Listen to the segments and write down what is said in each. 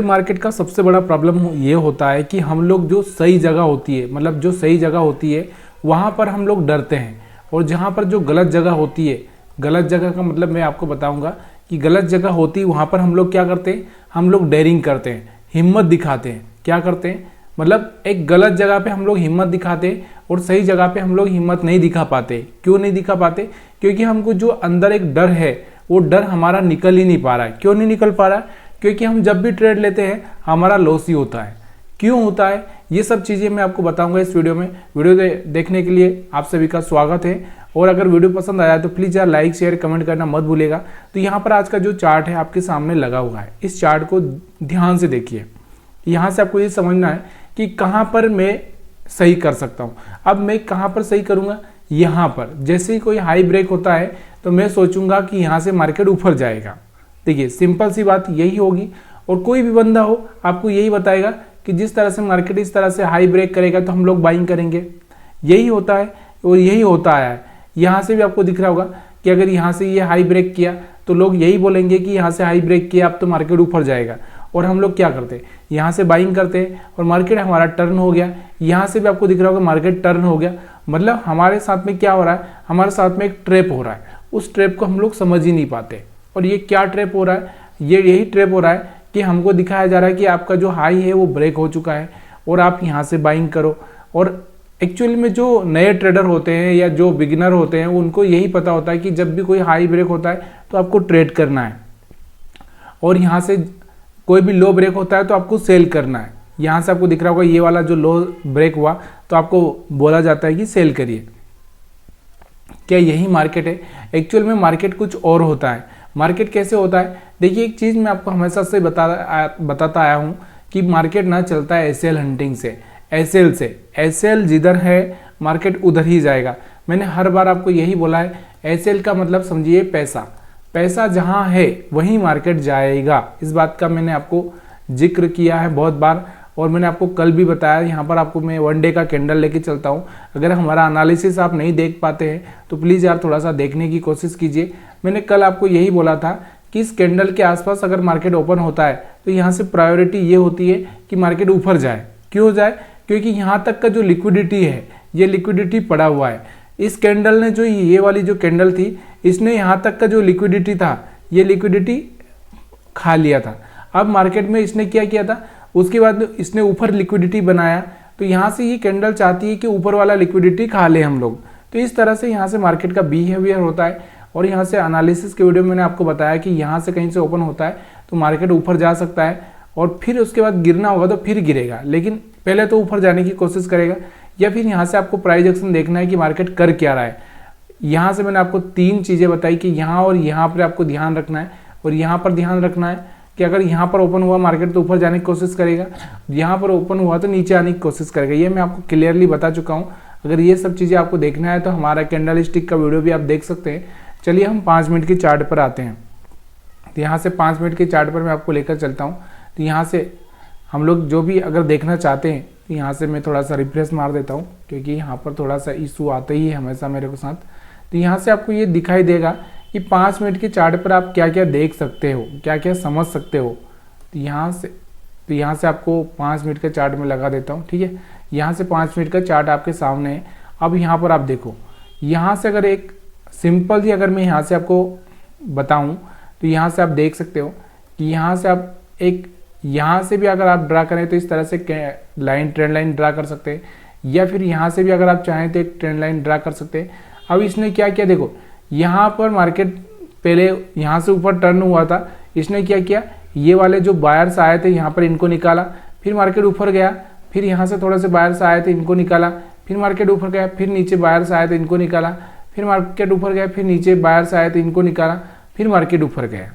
Market का सबसे बड़ा प्रॉब्लम ये होता है कि हम लोग जो सही जगह होती है, मतलब जो सही जगह होती है वहाँ पर हम लोग डरते हैं, और जहाँ पर जो गलत जगह होती है, गलत जगह का मतलब मैं आपको बताऊंगा कि गलत जगह होती है वहाँ पर हम लोग क्या करते हैं, हम लोग डेयरिंग करते हैं, हिम्मत दिखाते हैं। क्या करते हैं, मतलब एक गलत जगह पे हम लोग हिम्मत दिखाते हैं और सही जगह पे हम लोग हिम्मत नहीं दिखा पाते। क्यों नहीं दिखा पाते? क्योंकि हमको जो अंदर एक डर है वो डर हमारा निकल ही नहीं पा रहा है। क्यों नहीं निकल पा रहा है? क्योंकि हम जब भी ट्रेड लेते हैं हमारा लॉस ही होता है। क्यों होता है? ये सब चीज़ें मैं आपको बताऊंगा इस वीडियो में। वीडियो देखने के लिए आप सभी का स्वागत है, और अगर वीडियो पसंद आया तो प्लीज़ यार लाइक शेयर कमेंट करना मत भूलिएगा। तो यहाँ पर आज का जो चार्ट है आपके सामने लगा हुआ है, इस चार्ट को ध्यान से देखिए। यहाँ से आपको ये समझना है कि कहाँ पर मैं सही कर सकता हूँ। अब मैं कहाँ पर सही करूँगा? यहाँ पर जैसे ही कोई हाई ब्रेक होता है तो मैं सोचूंगा कि यहाँ से मार्केट ऊपर जाएगा। देखिए सिंपल सी बात यही होगी, और कोई भी बंदा हो आपको यही बताएगा कि जिस तरह से मार्केट इस तरह से हाई ब्रेक करेगा तो हम लोग बाइंग करेंगे। यही होता है और यही होता आया है। यहाँ से भी आपको दिख रहा होगा कि अगर यहाँ से ये हाई ब्रेक किया तो लोग यही बोलेंगे कि यहाँ से हाई ब्रेक किया अब तो मार्केट ऊपर जाएगा, और हम लोग क्या करते हैं, यहाँ से बाइंग करते हैं और मार्केट हमारा टर्न हो गया। यहाँ से भी आपको दिख रहा होगा मार्केट टर्न हो गया। मतलब हमारे साथ में क्या हो रहा है, हमारे साथ में एक ट्रैप हो रहा है। उस ट्रैप को हम लोग समझ ही नहीं पाते। और ये क्या ट्रैप हो रहा है? ये यही ट्रैप हो रहा है कि हमको दिखाया जा रहा है कि आपका जो हाई है वो ब्रेक हो चुका है और आप यहाँ से बाइंग करो। और एक्चुअली में जो नए ट्रेडर होते हैं या जो बिगिनर होते हैं उनको यही पता होता है कि जब भी कोई हाई ब्रेक होता है तो आपको ट्रेड करना है, और यहाँ से कोई भी लो ब्रेक होता है तो आपको सेल करना है। यहाँ से आपको दिख रहा होगा ये वाला जो लो ब्रेक हुआ तो आपको बोला जाता है कि सेल करिए। क्या यही मार्केट है? एक्चुअल में मार्केट कुछ और होता है। मार्केट कैसे होता है? देखिए एक चीज़ मैं आपको हमेशा से बताता आया हूँ कि मार्केट ना चलता है एसएल हंटिंग से, एसएल से। एसएल जिधर है मार्केट उधर ही जाएगा। मैंने हर बार आपको यही बोला है, एसएल का मतलब समझिए पैसा। पैसा जहाँ है वहीं मार्केट जाएगा। इस बात का मैंने आपको जिक्र किया है बहुत बार, और मैंने आपको कल भी बताया। यहाँ पर आपको मैं 1 डे का कैंडल लेके चलता हूँ। अगर हमारा एनालिसिस आप नहीं देख पाते हैं तो प्लीज़ यार थोड़ा सा देखने की कोशिश कीजिए। मैंने कल आपको यही बोला था कि इस कैंडल के आसपास अगर मार्केट ओपन होता है तो यहाँ से प्रायोरिटी ये होती है कि मार्केट ऊपर जाए। क्यों जाए? क्योंकि यहाँ तक का जो लिक्विडिटी है, ये लिक्विडिटी पड़ा हुआ है। इस कैंडल ने जो ये वाली जो कैंडल थी, इसने यहाँ तक का जो लिक्विडिटी था, ये लिक्विडिटी खा लिया था। अब मार्केट में इसने क्या किया था, उसके बाद इसने ऊपर लिक्विडिटी बनाया, तो यहाँ से ये कैंडल चाहती है कि ऊपर वाला लिक्विडिटी खा ले हम लोग। तो इस तरह से यहाँ से मार्केट का बिहेवियर होता है। और यहाँ से एनालिसिस के वीडियो में मैंने आपको बताया कि यहाँ से कहीं से ओपन होता है तो मार्केट ऊपर जा सकता है, और फिर उसके बाद गिरना होगा तो फिर गिरेगा, लेकिन पहले तो ऊपर जाने की कोशिश करेगा। या फिर यहाँ से आपको प्राइस एक्शन देखना है कि मार्केट कर क्या रहा है। यहाँ से मैंने आपको 3 चीज़ें बताई कि यहाँ और यहाँ पर आपको ध्यान रखना है, और यहाँ पर ध्यान रखना है कि अगर यहाँ पर ओपन हुआ मार्केट तो ऊपर जाने की कोशिश करेगा, यहाँ पर ओपन हुआ तो नीचे आने की कोशिश करेगा। ये मैं आपको क्लियरली बता चुका हूँ। अगर ये सब चीज़ें आपको देखना है तो हमारा कैंडल स्टिक का वीडियो भी आप देख सकते हैं। चलिए हम 5 मिनट के चार्ट पर आते हैं। तो यहाँ से 5 मिनट के चार्ट पर मैं आपको लेकर चलता हूँ। तो यहाँ से हम लोग जो भी अगर देखना चाहते हैं तो यहाँ से मैं थोड़ा सा रिफ्रेश मार देता हूँ, क्योंकि यहाँ पर थोड़ा सा इशू आता ही है हमेशा मेरे को साथ। तो यहाँ से आपको ये दिखाई देगा कि 5 मिनट के चार्ट पर आप क्या क्या देख सकते हो, क्या क्या समझ सकते हो। तो यहाँ से आपको 5 मिनट के चार्ट में लगा देता हूँ, ठीक है। यहाँ से 5 मिनट का चार्ट आपके सामने है। अब यहाँ पर आप देखो, यहाँ से अगर एक सिंपल ही अगर मैं यहाँ से आपको बताऊँ तो यहाँ से आप देख सकते हो कि यहाँ से आप एक यहाँ से भी अगर आप ड्रा करें तो इस तरह से ट्रेंड लाइन ड्रा कर सकते हैं, या फिर यहाँ से भी अगर आप चाहें तो एक ट्रेंड लाइन ड्रा कर सकते हैं। अब इसने क्या किया, देखो यहाँ पर मार्केट पहले यहाँ से ऊपर टर्न हुआ था, इसने क्या किया, ये वाले जो बायर्स आए थे यहाँ पर इनको निकाला, फिर मार्केट ऊपर गया, फिर यहाँ से थोड़े से बायर्स आए थे इनको निकाला, फिर मार्केट ऊपर गया, फिर नीचे बायर्स आए थे इनको निकाला, फिर मार्केट ऊपर गया, फिर नीचे बायर्स आए थे इनको निकाला, फिर मार्केट ऊपर गया।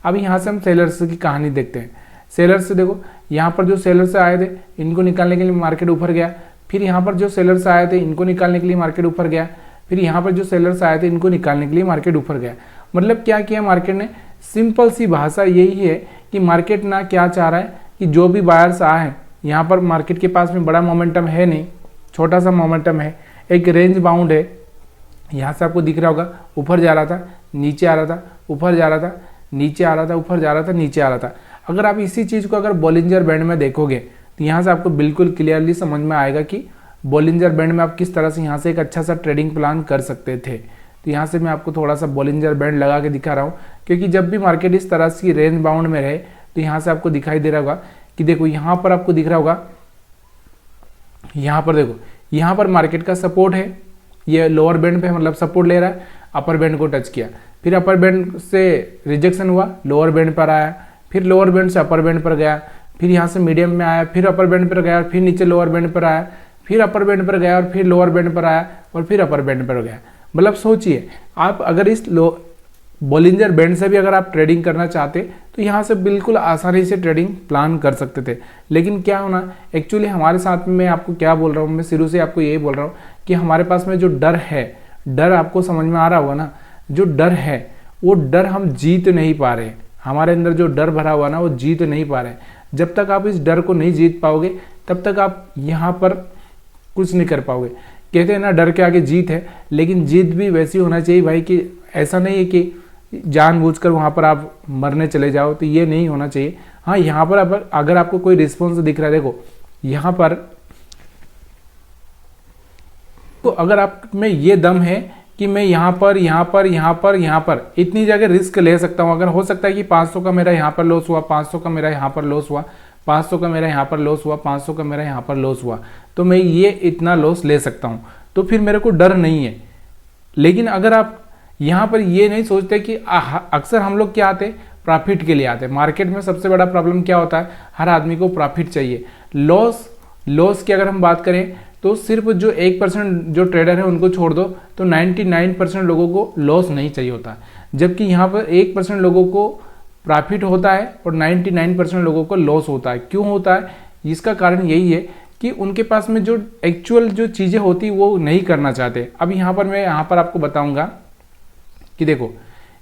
अब यहाँ से हम सेलर्स की कहानी देखते हैं। सेलर्स से देखो, यहाँ पर जो सेलर्स आए थे इनको निकालने के लिए मार्केट ऊपर गया, फिर यहाँ पर जो सेलर्स आए थे इनको निकालने के लिए मार्केट ऊपर गया, फिर यहाँ पर जो सेलर्स आए थे इनको निकालने के लिए मार्केट ऊपर गया। मतलब क्या किया मार्केट ने, सिंपल सी भाषा यही है कि मार्केट ना क्या चाह रहा है कि जो भी बायर्स आए हैं, यहाँ पर मार्केट के पास में बड़ा मोमेंटम है नहीं, छोटा सा मोमेंटम है, एक रेंज बाउंड है। यहाँ से आपको दिख रहा होगा ऊपर जा रहा था, नीचे आ रहा था, ऊपर जा रहा था, नीचे आ रहा था, ऊपर जा रहा था, नीचे आ रहा था। अगर आप इसी चीज़ को अगर बॉलिंजर बैंड में देखोगे तो यहाँ से आपको बिल्कुल क्लियरली समझ में आएगा कि बॉलिंजर बैंड में आप किस तरह से यहाँ से एक अच्छा सा ट्रेडिंग प्लान कर सकते थे। तो यहाँ से मैं आपको थोड़ा सा बॉलिंजर बैंड लगा के दिखा रहा हूँ, क्योंकि जब भी मार्केट इस तरह से रेंज बाउंड में रहे तो यहाँ से आपको दिखाई दे रहा होगा कि देखो यहाँ पर आपको दिख रहा होगा, यहाँ पर देखो यहाँ पर मार्केट का सपोर्ट है, ये लोअर बैंड पे मतलब सपोर्ट ले रहा है, अपर बैंड को टच किया, फिर अपर बैंड से रिजेक्शन हुआ, लोअर बैंड पर आया, फिर लोअर बैंड से अपर बैंड पर गया, फिर यहाँ से मीडियम में आया, फिर अपर बैंड पर गया, फिर नीचे लोअर बैंड पर आया, फिर अपर बैंड पर गया और फिर लोअर बैंड पर आया और फिर अपर बैंड पर गया। मतलब सोचिए आप अगर इस बॉलिंजर बैंड से भी अगर आप ट्रेडिंग करना चाहते तो यहाँ से बिल्कुल आसानी से ट्रेडिंग प्लान कर सकते थे। लेकिन क्या होना एक्चुअली हमारे साथ में, मैं आपको क्या बोल रहा हूँ, मैं शुरू से आपको यही बोल रहा हूँ कि हमारे पास में जो डर है, डर आपको समझ में आ रहा होगा ना, जो डर है वो डर हम जीत नहीं पा रहे, हमारे अंदर जो डर भरा हुआ ना वो जीत नहीं पा रहे। जब तक आप इस डर को नहीं जीत पाओगे तब तक आप यहाँ पर कुछ नहीं कर पाओगे। कहते हैं ना डर के आगे जीत है, लेकिन जीत भी वैसी होना चाहिए भाई कि ऐसा नहीं है कि जानबूझकर वहाँ पर आप मरने चले जाओ, तो ये नहीं होना चाहिए। हाँ यहाँ पर अगर आपको कोई रिस्पॉन्स दिख रहा है, देखो यहाँ पर तो अगर आप में ये दम है कि मैं यहाँ पर इतनी जगह रिस्क ले सकता हूँ, अगर हो सकता है कि 500 का मेरा यहाँ पर लॉस हुआ, 500 का मेरा यहाँ पर लॉस हुआ, 500 का मेरा यहाँ पर लॉस हुआ, 500 का मेरा यहाँ पर लॉस हुआ, तो मैं ये इतना लॉस ले सकता हूँ, तो फिर मेरे को डर नहीं है। लेकिन अगर आप यहाँ पर ये नहीं सोचते कि अक्सर हम लोग क्या आते, प्रॉफिट के लिए आते। मार्केट में सबसे बड़ा प्रॉब्लम क्या होता है, हर आदमी को प्रॉफिट चाहिए। लॉस की अगर हम बात करें तो सिर्फ जो 1% जो ट्रेडर है उनको छोड़ दो तो 99% लोगों को लॉस नहीं चाहिए होता, जबकि यहाँ पर 1% लोगों को प्रॉफिट होता है और 99% लोगों को लॉस होता है। क्यों होता है? इसका कारण यही है कि उनके पास में जो एक्चुअल जो चीज़ें होती वो नहीं करना चाहते। अब यहाँ पर मैं आपको बताऊँगा कि देखो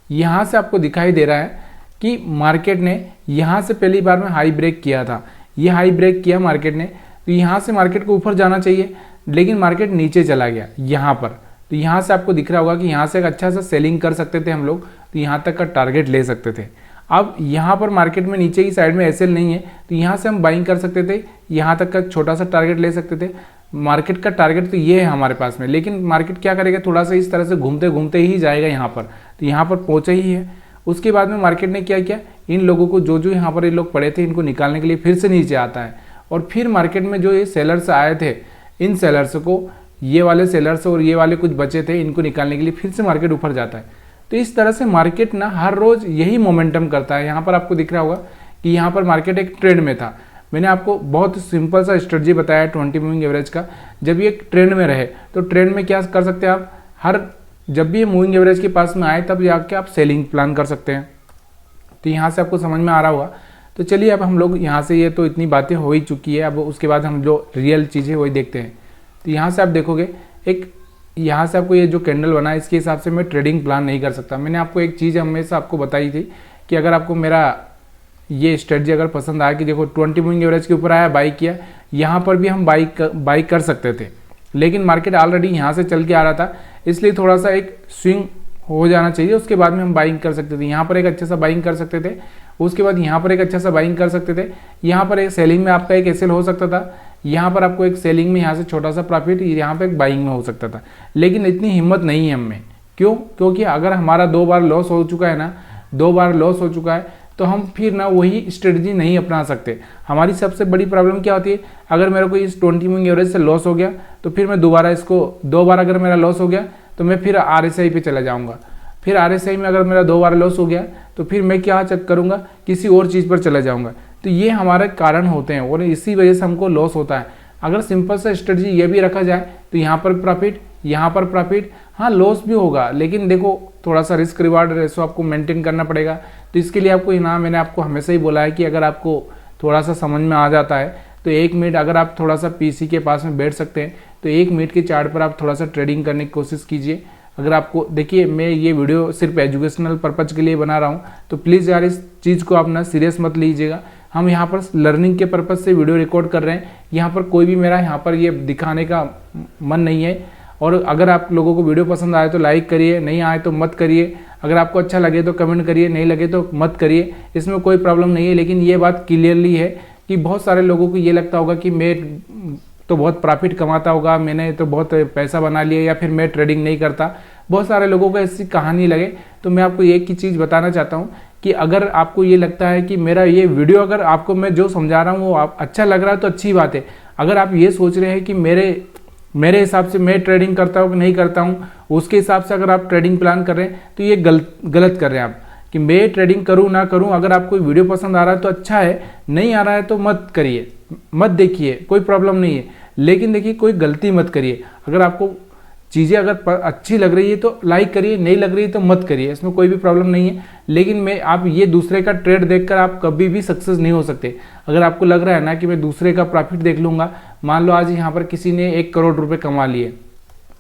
यहाँ से आपको दिखाई दे रहा है कि मार्केट ने यहाँ से पहली बार में हाई ब्रेक किया था, ये हाई ब्रेक किया मार्केट ने, तो यहाँ से मार्केट को ऊपर जाना चाहिए, लेकिन मार्केट नीचे चला गया यहाँ पर। तो यहाँ से आपको दिख रहा होगा कि यहाँ से एक अच्छा सा सेलिंग कर सकते थे हम लोग, तो यहाँ तक का टारगेट ले सकते थे। अब यहाँ पर मार्केट में नीचे की साइड में एसएल नहीं है, तो यहाँ से हम बाइंग कर सकते थे, यहाँ तक का छोटा सा टारगेट ले सकते थे। मार्केट का टारगेट तो ये है हमारे पास में, लेकिन मार्केट क्या करेगा, थोड़ा सा इस तरह से घूमते घूमते ही जाएगा यहाँ पर, तो यहाँ पर पहुँचा ही है। उसके बाद में मार्केट ने क्या किया, इन लोगों को जो यहाँ पर ये लोग पड़े थे इनको निकालने के लिए फिर से नीचे आता है, और फिर मार्केट में जो ये सेलर्स आए थे, इन सेलर्स को, ये वाले सेलर्स और ये वाले कुछ बचे थे, इनको निकालने के लिए फिर से मार्केट ऊपर जाता है। तो इस तरह से मार्केट ना हर रोज यही मोमेंटम करता है। यहाँ पर आपको दिख रहा होगा कि यहाँ पर मार्केट एक ट्रेंड में था। मैंने आपको बहुत सिंपल सा स्ट्रेटजी बताया 20 मूविंग एवरेज का। जब ये ट्रेंड में रहे तो ट्रेंड में क्या कर सकते हैं आप, जब भी ये मूविंग एवरेज के पास में आए तब जाके आप सेलिंग प्लान कर सकते हैं। तो यहाँ से आपको समझ में आ रहा होगा। तो चलिए अब हम लोग यहाँ से, ये तो इतनी बातें हो ही चुकी है, अब उसके बाद हम जो रियल चीज़ें वही देखते हैं। तो यहाँ से आप देखोगे एक, यहाँ से आपको ये जो कैंडल बना है इसके हिसाब से मैं ट्रेडिंग प्लान नहीं कर सकता। मैंने आपको एक चीज़ हमेशा आपको बताई थी कि अगर आपको मेरा ये स्ट्रेटजी अगर पसंद आया कि देखो 20 मूविंग एवरेज के ऊपर आया, बाई किया, यहाँ पर भी हम बाई कर सकते थे, लेकिन मार्केट ऑलरेडी यहाँ से चल के आ रहा था, इसलिए थोड़ा सा एक स्विंग हो जाना चाहिए, उसके बाद में हम बाइंग कर सकते थे। यहाँ पर एक अच्छा सा बाइंग कर सकते थे, उसके बाद यहाँ पर एक अच्छा सा बाइंग कर सकते थे, यहाँ पर एक सेलिंग में आपका एक एसएल हो सकता था, यहाँ पर आपको एक सेलिंग में यहाँ से छोटा सा प्रॉफिट, यहाँ पर एक बाइंग में हो सकता था। लेकिन इतनी हिम्मत नहीं है हमें। क्यों? क्योंकि अगर हमारा 2 बार लॉस हो चुका है ना, 2 बार लॉस हो चुका है, तो हम फिर ना वही स्ट्रेटजी नहीं अपना सकते। हमारी सबसे बड़ी प्रॉब्लम क्या होती है, अगर मेरे को इस 20 मूविंग एवरेज से लॉस हो गया तो फिर मैं दोबारा इसको, 2 बार अगर मेरा लॉस हो गया तो मैं फिर आरएसआई पे चला जाऊंगा, फिर आरएसआई में अगर मेरा 2 बार लॉस हो गया तो फिर मैं क्या चेक करूंगा, किसी और चीज़ पर चला जाऊंगा। तो ये हमारे कारण होते हैं और इसी वजह से हमको लॉस होता है। अगर सिंपल सा स्ट्रेटजी ये भी रखा जाए तो यहाँ पर प्रॉफिट, यहाँ पर प्रॉफिट, हाँ लॉस भी होगा, लेकिन देखो थोड़ा सा रिस्क रिवार्ड रेशो आपको मेंटेन करना पड़ेगा। तो इसके लिए आपको ना, मैंने आपको हमेशा ही बोला है कि अगर आपको थोड़ा सा समझ में आ जाता है तो 1 मिनट अगर आप थोड़ा सा पीसी के पास में बैठ सकते हैं तो 1 मिनट के चार्ट पर आप थोड़ा सा ट्रेडिंग करने की कोशिश कीजिए। अगर आपको, देखिए मैं ये वीडियो सिर्फ एजुकेशनल पर्पज़ के लिए बना रहा हूँ, तो प्लीज़ यार इस चीज़ को आप ना सीरियस मत लीजिएगा। हम यहाँ पर लर्निंग के पर्पज़ से वीडियो रिकॉर्ड कर रहे हैं, यहाँ पर कोई भी मेरा यहाँ पर ये दिखाने का मन नहीं है। और अगर आप लोगों को वीडियो पसंद आए तो लाइक करिए, नहीं आए तो मत करिए। अगर आपको अच्छा लगे तो कमेंट करिए, नहीं लगे तो मत करिए, इसमें कोई प्रॉब्लम नहीं है। लेकिन ये बात क्लियरली है कि बहुत सारे लोगों को ये लगता होगा कि मैं तो बहुत प्रॉफिट कमाता होगा, मैंने तो बहुत पैसा बना लिया, या फिर मैं ट्रेडिंग नहीं करता। बहुत सारे लोगों को ऐसी कहानी लगे। तो मैं आपको एक ही चीज़ बताना चाहता हूँ कि अगर आपको ये लगता है कि मेरा ये वीडियो अगर आपको मैं जो समझा रहा हूँ वो आप अच्छा लग रहा है तो अच्छी बात है। अगर आप ये सोच रहे हैं कि मेरे हिसाब से मैं ट्रेडिंग करता हूँ कि नहीं करता हूँ, उसके हिसाब से अगर आप ट्रेडिंग प्लान कर रहे हैं तो ये गलत कर रहे हैं आप, कि मैं ट्रेडिंग करूँ ना करूँ। अगर आपको वीडियो पसंद आ रहा है तो अच्छा है, नहीं आ रहा है तो मत करिए, मत देखिए, कोई प्रॉब्लम नहीं है। लेकिन देखिए कोई गलती मत करिए। अगर आपको चीज़ें अगर अच्छी लग रही है तो लाइक करिए, नहीं लग रही है तो मत करिए, इसमें कोई भी प्रॉब्लम नहीं है। लेकिन आप ये दूसरे का ट्रेड देखकर आप कभी भी सक्सेस नहीं हो सकते। अगर आपको लग रहा है ना कि मैं दूसरे का प्रॉफिट देख लूँगा, मान लो आज यहाँ पर किसी ने 1 करोड़ रुपए कमा लिए,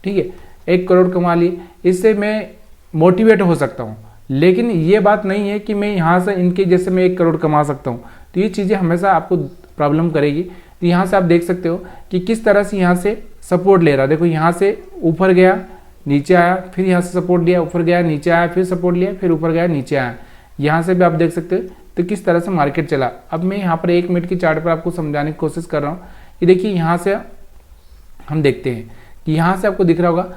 ठीक है, 1 करोड़ कमा लिए, इससे मैं मोटिवेट हो सकता हूँ। लेकिन ये बात नहीं है कि मैं यहाँ से इनके जैसे मैं 1 करोड़ कमा सकता हूँ। तो ये चीज़ें हमेशा आपको प्रॉब्लम करेगी। तो यहाँ से आप देख सकते हो कि किस तरह से यहाँ से सपोर्ट ले रहा है। देखो यहाँ से ऊपर गया, नीचे आया, फिर यहाँ से सपोर्ट लिया, ऊपर गया, नीचे आया, फिर सपोर्ट लिया, फिर ऊपर गया, नीचे आया। यहाँ से भी आप देख सकते हो तो किस तरह से मार्केट चला। अब मैं यहाँ पर 1 मिनट की चार्ट पर आपको समझाने की कोशिश कर रहा हूँ कि देखिए यहाँ से हम देखते हैं कि यहाँ से आपको दिख रहा होगा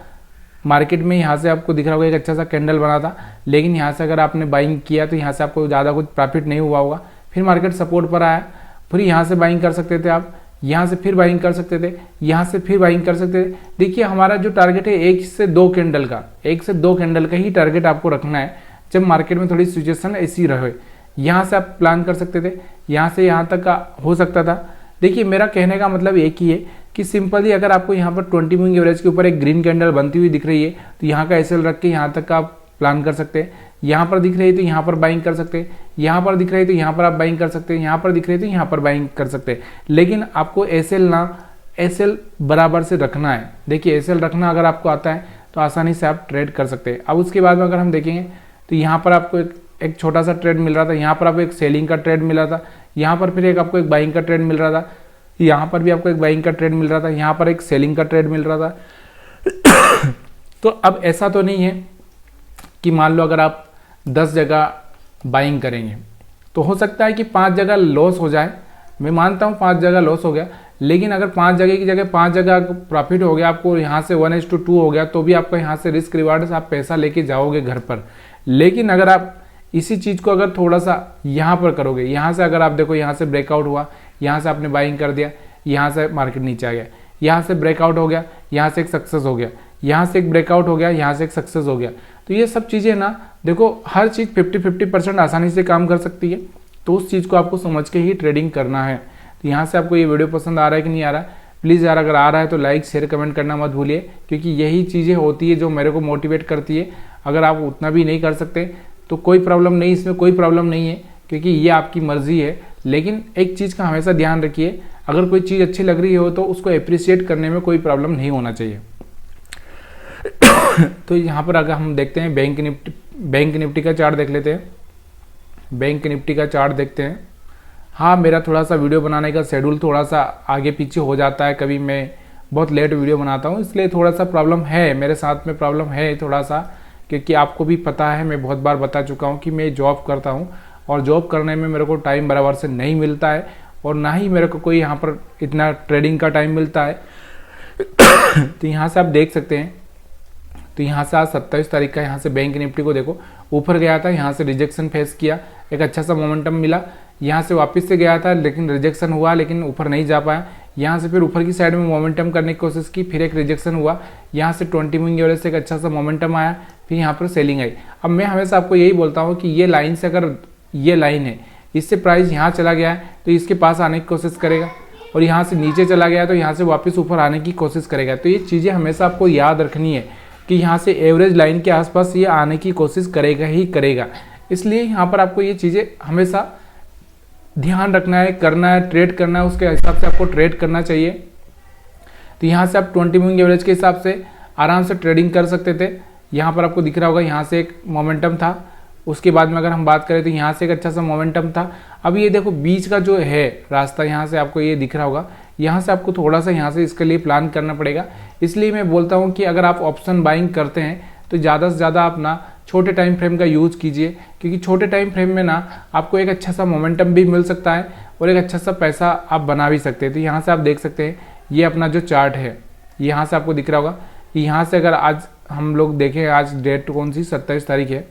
मार्केट में, यहाँ से आपको दिख रहा होगा एक अच्छा सा कैंडल बना था। लेकिन यहाँ से अगर आपने बाइंग किया तो यहाँ से आपको ज़्यादा कुछ प्रॉफिट नहीं हुआ होगा। फिर मार्केट सपोर्ट पर आया, फिर यहाँ से बाइंग कर सकते थे आप, यहाँ से फिर बाइंग कर सकते थे, यहाँ से फिर बाइंग कर सकते थे। देखिए हमारा जो टारगेट है 1 से 2 कैंडल का, 1 से 2 कैंडल का ही टारगेट आपको रखना है जब मार्केट में थोड़ी सिचुएशन ऐसी रहे। यहाँ से आप प्लान कर सकते थे, यहाँ से यहाँ तक का हो सकता था। देखिए मेरा कहने का मतलब एक ही है कि सिंपली अगर आपको यहाँ पर 20 मूविंग एवरेज के ऊपर एक ग्रीन कैंडल बनती हुई दिख रही है तो यहाँ का एसएल रख के यहाँ तक का आप प्लान कर सकते हैं। यहाँ पर दिख रही है तो यहाँ पर बाइंग कर सकते हैं, यहाँ पर दिख रही है तो यहाँ पर आप बाइंग कर सकते हैं, यहाँ पर दिख रही है तो यहाँ पर बाइंग कर सकते हैं। लेकिन आपको एसएल बराबर से रखना है। देखिए एसएल रखना अगर आपको आता है तो आसानी से आप ट्रेड कर सकते हैं। अब उसके बाद में अगर हम देखेंगे तो यहाँ पर आपको एक छोटा सा ट्रेड मिल रहा था, यहाँ पर आपको एक सेलिंग का ट्रेड मिल रहा था, यहाँ पर फिर आपको एक बाइंग का ट्रेड मिल रहा था, यहाँ पर भी आपको एक बाइंग का ट्रेड मिल रहा था, यहाँ पर एक सेलिंग का ट्रेड मिल रहा था। तो अब ऐसा तो नहीं है कि मान लो अगर आप 10 जगह बाइंग करेंगे तो हो सकता है कि 5 जगह लॉस हो जाए। मैं मानता हूँ 5 जगह लॉस हो गया, लेकिन अगर 5 जगह की जगह 5 जगह प्रॉफिट हो गया, आपको यहाँ से 1:2 हो गया, तो भी आपको यहाँ से रिस्क रिवार्ड से आप पैसा लेके जाओगे घर पर। लेकिन अगर आप इसी चीज़ को अगर थोड़ा सा यहाँ पर करोगे, यहाँ से अगर आप देखो यहाँ से ब्रेकआउट हुआ, यहाँ से आपने बाइंग कर दिया, यहाँ से मार्केट नीचे आ गया, यहाँ से ब्रेकआउट हो गया, यहाँ से एक सक्सेस हो गया, यहाँ से एक ब्रेकआउट हो गया, यहाँ से एक सक्सेस हो गया। तो ये सब चीज़ें ना देखो हर चीज़ 50-50% आसानी से काम कर सकती है। तो उस चीज़ को आपको समझ के ही ट्रेडिंग करना है। तो यहाँ से आपको ये वीडियो पसंद आ रहा है कि नहीं आ रहा है, प्लीज़ यार अगर आ रहा है तो लाइक शेयर कमेंट करना मत भूलिए, क्योंकि यही चीज़ें होती है जो मेरे को मोटिवेट करती है। अगर आप उतना भी नहीं कर सकते तो कोई प्रॉब्लम नहीं, इसमें कोई प्रॉब्लम नहीं है, क्योंकि ये आपकी मर्जी है। लेकिन एक चीज़ का हमेशा ध्यान रखिए, अगर कोई चीज़ अच्छी लग रही हो तो उसको अप्रिशिएट करने में कोई प्रॉब्लम नहीं होना चाहिए। तो यहाँ पर अगर हम देखते हैं बैंक निफ्टी का चार्ट देख लेते हैं। बैंक निफ्टी का चार्ट देखते हैं। हाँ, मेरा थोड़ा सा वीडियो बनाने का शेड्यूल थोड़ा सा आगे पीछे हो जाता है, कभी मैं बहुत लेट वीडियो बनाता हूँ, इसलिए थोड़ा सा प्रॉब्लम है, मेरे साथ में प्रॉब्लम है थोड़ा सा, क्योंकि आपको भी पता है, मैं बहुत बार बता चुका हूँ कि मैं जॉब करता हूँ और जॉब करने में मेरे को टाइम बराबर से नहीं मिलता है, और ना ही मेरे को कोई यहाँ पर इतना ट्रेडिंग का टाइम मिलता है। तो यहाँ से आप देख सकते हैं, तो यहाँ से आज 27 तारीख का यहाँ से बैंक निफ्टी को देखो ऊपर गया था, यहाँ से रिजेक्शन फेस किया, एक अच्छा सा मोमेंटम मिला, यहाँ से वापस से गया था लेकिन रिजेक्शन हुआ, लेकिन ऊपर नहीं जा पाया। यहाँ से फिर ऊपर की साइड में मोमेंटम करने की कोशिश की, फिर एक रिजेक्शन हुआ, यहाँ से 20 मूविंग एवरेज से एक अच्छा सा मोमेंटम आया, फिर यहाँ पर सेलिंग आई। अब मैं हमेशा आपको यही बोलता हूँ कि ये लाइन से, अगर ये लाइन है, इससे प्राइस यहाँ चला गया है तो इसके पास आने की कोशिश करेगा, और यहाँ से नीचे चला गया तो यहाँ से वापस ऊपर आने की कोशिश करेगा। तो ये चीज़ें हमेशा आपको याद रखनी है कि यहाँ से एवरेज लाइन के आसपास ये आने की कोशिश करेगा ही करेगा। इसलिए यहाँ पर आपको ये चीज़ें हमेशा ध्यान रखना है, करना है, ट्रेड करना है, उसके हिसाब से आपको ट्रेड करना चाहिए। तो यहाँ से आप 20 मूविंग एवरेज के हिसाब से आराम से ट्रेडिंग कर सकते थे। यहाँ पर आपको दिख रहा होगा, यहाँ से एक मोमेंटम था, उसके बाद में अगर हम बात करें तो यहाँ से एक अच्छा सा मोमेंटम था। अब ये देखो बीच का जो है रास्ता, यहाँ से आपको ये दिख रहा होगा, यहाँ से आपको थोड़ा सा यहाँ से इसके लिए प्लान करना पड़ेगा। इसलिए मैं बोलता हूँ कि अगर आप ऑप्शन बाइंग करते हैं तो ज़्यादा से ज़्यादा आप ना छोटे टाइम फ्रेम का यूज़ कीजिए, क्योंकि छोटे टाइम फ्रेम में ना आपको एक अच्छा सा मोमेंटम भी मिल सकता है और एक अच्छा सा पैसा आप बना भी सकते हैं। तो यहाँ से आप देख सकते हैं ये अपना जो चार्ट है, यहाँ से आपको दिख रहा होगा। यहाँ से अगर आज हम लोग देखें, आज डेट कौन सी 27 तारीख है,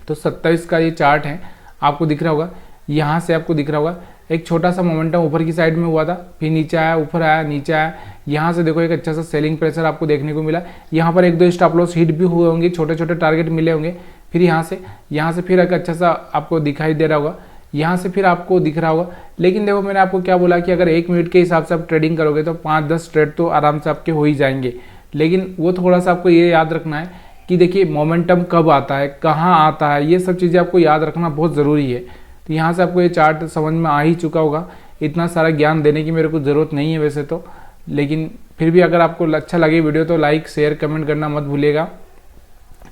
तो 27 का ये चार्ट है, आपको दिख रहा होगा। यहाँ से आपको दिख रहा होगा एक छोटा सा मोमेंटम ऊपर की साइड में हुआ था, फिर नीचे आया, ऊपर आया, नीचे आया। यहाँ से देखो एक अच्छा सा सेलिंग प्रेशर आपको देखने को मिला। यहाँ पर एक दो स्टॉप लॉस हिट भी हुए होंगे, छोटे छोटे टारगेट मिले होंगे। फिर यहाँ से फिर एक अच्छा सा आपको दिखाई दे रहा होगा, यहाँ से फिर आपको दिख रहा होगा। लेकिन देखो मैंने आपको क्या बोला कि अगर 1 मिनट के हिसाब से आप ट्रेडिंग करोगे तो 5-10 ट्रेड तो आराम से आपके हो ही जाएंगे। लेकिन वो थोड़ा सा आपको ये याद रखना है कि देखिए मोमेंटम कब आता है, कहाँ आता है, ये सब चीज़ें आपको याद रखना बहुत ज़रूरी है। तो यहाँ से आपको ये चार्ट समझ में आ ही चुका होगा। इतना सारा ज्ञान देने की मेरे को ज़रूरत नहीं है वैसे तो, लेकिन फिर भी अगर आपको अच्छा लगे वीडियो तो लाइक शेयर कमेंट करना मत भूलिएगा।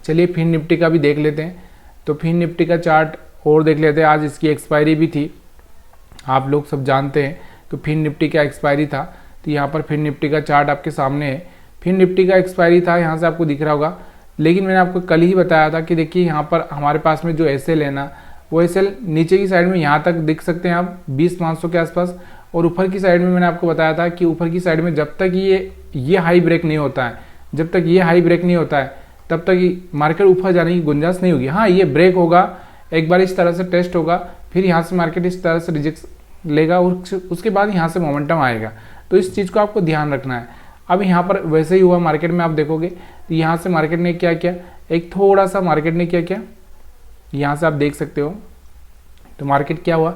चलिए फिर निफ्टी का भी देख लेते हैं। तो फिर निफ्टी का चार्ट और देख लेते हैं। आज इसकी एक्सपायरी भी थी, आप लोग सब जानते हैं। तो फिर निफ्टी का एक्सपायरी था, तो यहाँ पर फिर निफ्टी का चार्ट आपके सामने है। फिर निफ्टी का एक्सपायरी था, यहाँ से आपको दिख रहा होगा। लेकिन मैंने आपको कल ही बताया था कि देखिए यहाँ पर हमारे पास में जो एसएल है ना, वो एसएल नीचे की साइड में यहाँ तक दिख सकते हैं आप 20,500 के आसपास। और ऊपर की साइड में मैंने आपको बताया था कि ऊपर की साइड में जब तक ये हाई ब्रेक नहीं होता है, जब तक ये हाई ब्रेक नहीं होता है तब तक मार्केट ऊपर जाने की गुंजाइश नहीं होगी। हाँ, ये ब्रेक होगा, एक बार इस तरह से टेस्ट होगा, फिर यहाँ से मार्केट इस तरह से रिजेक्ट लेगा और उसके बाद यहाँ से मोमेंटम आएगा। तो इस चीज़ को आपको ध्यान रखना है। अब यहाँ पर वैसे ही हुआ मार्केट में, आप देखोगे तो यहाँ से मार्केट ने क्या किया, एक थोड़ा सा मार्केट ने क्या किया, यहाँ से आप देख सकते हो। तो मार्केट क्या हुआ,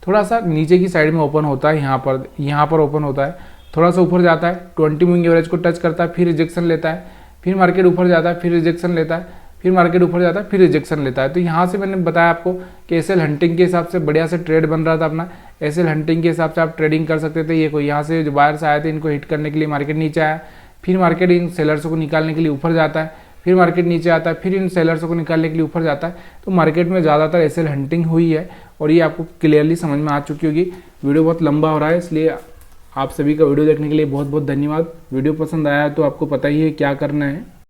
थोड़ा सा नीचे की साइड में ओपन होता है, यहाँ पर ओपन होता है, थोड़ा सा ऊपर जाता है, 20 मूविंग एवरेज को टच करता है, फिर रिजेक्शन लेता है, फिर मार्केट ऊपर जाता है, फिर रिजेक्शन लेता है, फिर मार्केट ऊपर जाता है, फिर रिजेक्शन लेता है। तो यहाँ से मैंने बताया आपको कि एसएल हंटिंग के हिसाब से बढ़िया से ट्रेड बन रहा था अपना। एसएल हंटिंग के हिसाब से आप ट्रेडिंग कर सकते थे। ये कोई यहाँ से जो बायर्स आए थे इनको हिट करने के लिए मार्केट नीचे आया, फिर मार्केट इन सेलर्स को निकालने के लिए ऊपर जाता है, फिर मार्केट नीचे आता है, फिर इन सेलर्स को निकालने के लिए ऊपर जाता है। तो मार्केट में ज़्यादातर एसएल हंटिंग हुई है और ये आपको क्लियरली समझ में आ चुकी होगी। वीडियो बहुत लंबा हो रहा है, इसलिए आप सभी का वीडियो देखने के लिए बहुत बहुत धन्यवाद। वीडियो पसंद आया तो आपको पता ही है क्या करना है।